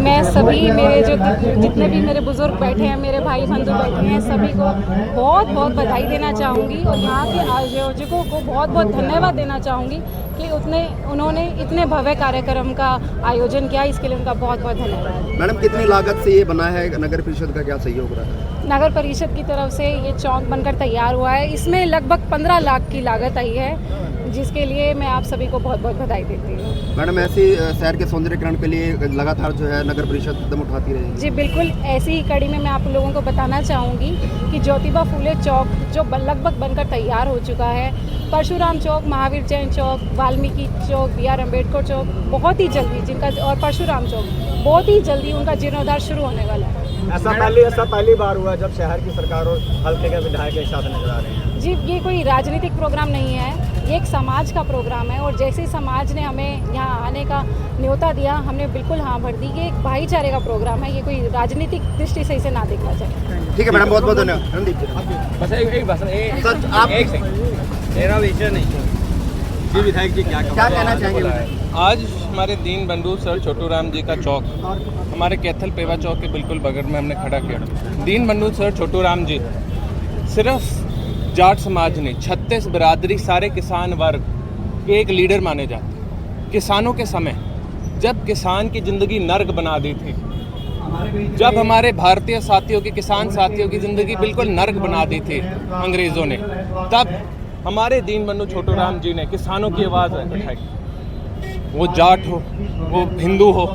मैं सभी मेरे जो जितने भी मेरे बुजुर्ग बैठे हैं, मेरे भाई बंधु बैठे हैं, सभी को बहुत बहुत बधाई देना चाहूँगी और यहाँ के आयोजकों को बहुत बहुत धन्यवाद देना चाहूँगी कि उन्होंने इतने भव्य कार्यक्रम का आयोजन किया। इसके लिए उनका बहुत बहुत धन्यवाद। मैडम, कितनी लागत से ये बना है? नगर परिषद का क्या सहयोग रहा है? नगर परिषद की तरफ से ये चौक बनकर तैयार हुआ है। इसमें लगभग 15 लाख की लागत आई है, जिसके लिए मैं आप सभी को बहुत बहुत बधाई देती हूँ। मैडम, ऐसी शहर के सौंदर्यीकरण के लिए लगातार जो है नगर परिषद कदम उठाती रहेगी? जी बिल्कुल, ऐसी ही कड़ी में मैं आप लोगों को बताना चाहूँगी कि ज्योतिबा फूले चौक जो लगभग बनकर तैयार हो चुका है, परशुराम चौक, महावीर जैन चौक, वाल्मीकि चौक, BR अम्बेडकर चौक बहुत ही जल्दी और परशुराम चौक बहुत ही जल्दी उनका जीर्णोद्धार शुरू होने वाला है। ऐसा पहली बार हुआ जब शहर की सरकार और हल्के के विधायक एक साथ नजर आ रहे हैं। जी, ये कोई राजनीतिक प्रोग्राम नहीं है, ये एक समाज का प्रोग्राम है और जैसे समाज ने हमें यहाँ आने का न्योता दिया, हमने बिल्कुल हाँ भर दी। ये एक भाईचारे का प्रोग्राम है, ये कोई राजनीतिक दृष्टि से इसे ना देखा जाए। ठीक है मैडम, बहुत बहुत धन्यवाद। रणदीप मेरा विषय नहीं जी। विधायक जी क्या कहना चाहेंगे? आज हमारे दीन बंधु सर छोटू राम जी का चौक हमारे कैथल पेवा चौक के बिल्कुल बगल में हमने खड़ा किया। दीन बंधु सर छोटू राम जी सिर्फ जाट समाज नहीं, 36 बिरादरी, सारे किसान वर्ग के एक लीडर माने जाते। किसानों के समय जब किसान की ज़िंदगी नर्क बना दी थी, जब हमारे भारतीय साथियों की, किसान साथियों की ज़िंदगी बिल्कुल नर्क बना दी थी अंग्रेज़ों ने, तब हमारे दीन बंधु छोटू राम जी ने किसानों की आवाज़ उठाई। वो जाट हो, वो हिंदू हो,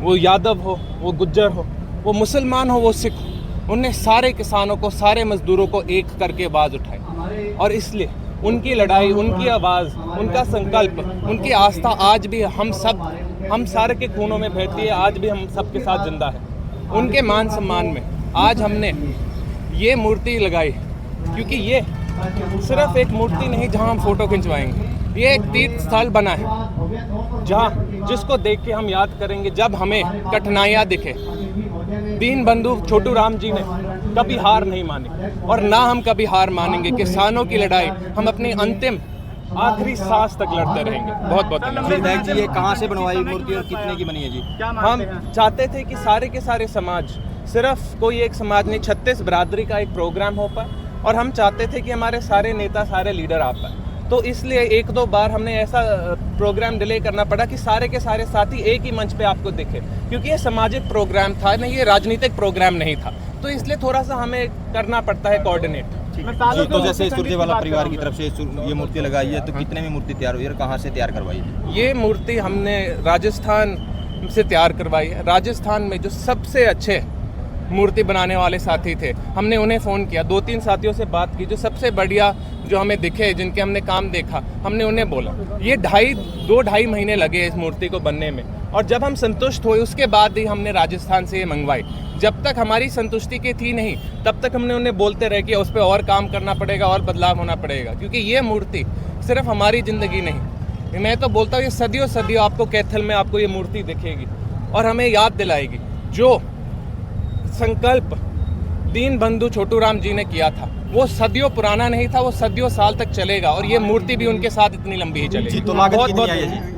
वो यादव हो, वो गुज्जर हो, वो मुसलमान हो, वो सिख हो, उनने सारे किसानों को, सारे मजदूरों को एक करके आवाज़ उठाई। और इसलिए उनकी लड़ाई, उनकी आवाज़, उनका संकल्प, उनकी आस्था आज भी हम सारे के खूनों में बहती है, आज भी हम सबके साथ जिंदा है। उनके मान सम्मान में आज हमने ये मूर्ति लगाई, क्योंकि ये सिर्फ एक मूर्ति नहीं जहां हम फोटो खिंचवाएंगे, ये एक तीर्थ स्थल बना है जहां जिसको देख के हम याद करेंगे जब हमें कठिनाइयां दिखे। दीन बंधु छोटू राम जी ने कभी हार नहीं मानी और ना हम कभी हार मानेंगे। किसानों की लड़ाई हम अपनी अंतिम आखिरी सांस तक लड़ते रहेंगे। बहुत बहुत धन्यवाद। विधायक जी, ये कहाँ से बनवाई मूर्ति और कितने की बनी है जी? हम चाहते थे कि सारे के सारे समाज, सिर्फ कोई एक समाज नहीं, 36 बिरादरी का एक प्रोग्राम हो पाए और हम चाहते थे कि हमारे सारे नेता, सारे लीडर आ पाए। तो इसलिए एक दो बार हमने ऐसा प्रोग्राम डिले करना पड़ा कि सारे के सारे साथी एक ही मंच पे आपको दिखे, क्योंकि ये सामाजिक प्रोग्राम था नहीं, ये राजनीतिक प्रोग्राम नहीं था। तो इसलिए थोड़ा सा हमें करना पड़ता है कोऑर्डिनेट। जी, तो जैसे सुरजेवाला परिवार की तरफ से ये मूर्ति लगाई है, तो कितने में मूर्ति तैयार हुई और कहाँ से तैयार करवाई है? ये मूर्ति हमने राजस्थान से तैयार करवाई है। राजस्थान में जो सबसे अच्छे मूर्ति बनाने वाले साथी थे, हमने उन्हें फ़ोन किया, 2-3 साथियों से बात की, जो सबसे बढ़िया जो हमें दिखे, जिनके हमने काम देखा, हमने उन्हें बोला। ये 2-2.5 महीने लगे इस मूर्ति को बनने में, और जब हम संतुष्ट हुए उसके बाद ही हमने राजस्थान से ये मंगवाई। जब तक हमारी संतुष्टि की थी नहीं, तब तक हमने उन्हें बोलते रहे कि उस पर और काम करना पड़ेगा और बदलाव होना पड़ेगा, क्योंकि ये मूर्ति सिर्फ हमारी ज़िंदगी नहीं, मैं तो बोलता हूँ ये सदियों सदियों आपको कैथल में आपको ये मूर्ति दिखेगी और हमें याद दिलाएगी जो संकल्प दीन बंधु छोटू राम जी ने किया था, वो सदियों पुराना नहीं था, वो सदियों साल तक चलेगा और ये मूर्ति भी उनके साथ इतनी लंबी ही चलेगी। जी, तो लागत कितनी आई है जी?